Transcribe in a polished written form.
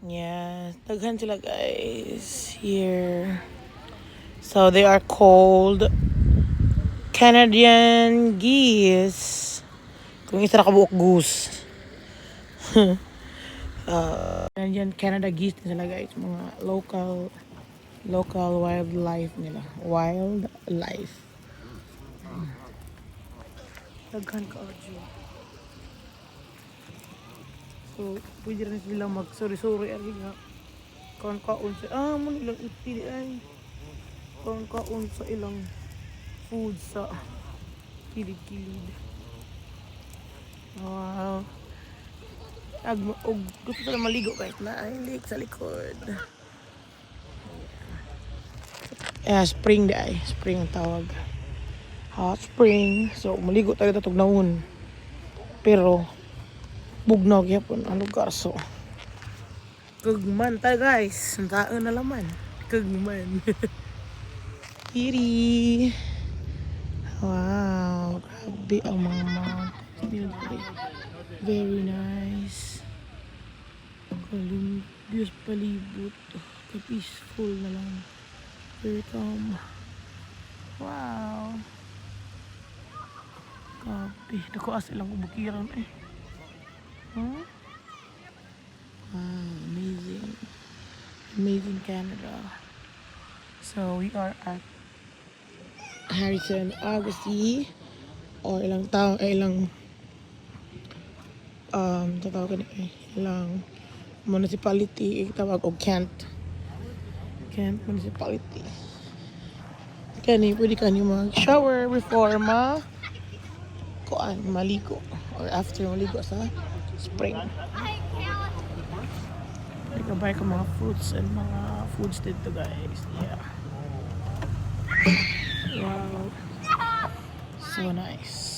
Yeah, daghan sila guys here. So they are called Canadian geese. Kung isa na kabuok goose. Canadian Canada geese din sila guys. Mga local wildlife nila. Wildlife. Daghan ka audio. So, pwede rin sila mag-suri-suri ari nga. Kaon sa mo nilang ipili ay. Kaon sa ilang food sa kilid-kilid. Wow. Og gusto sila maligo guys na ay lake sa likod. Spring di ay. Spring ang tawag. Hot spring. So, maligo tayo tatog naun. Pero, bugnaw gyapon ang lugar. So, kagman tayo guys. Santaan na laman. Kagman. Kiri. Wow. Grabe ang mga mountains. Very nice. Diyos palibot. Ka-peaceful na lang. Very calm. Wow. Grabe. Dako as ilang kubukiran eh. Huh? Wow. Amazing. Amazing Canada. So we are at Harrison Agassi or ilang tao ilang tatawag ilang municipality tawag og Kent municipality. Kani pwede kani mag shower before maligo or after maligo sa spring. Nagabay ka mga fruits and mga foods dito guys. Yeah. Wow. So nice.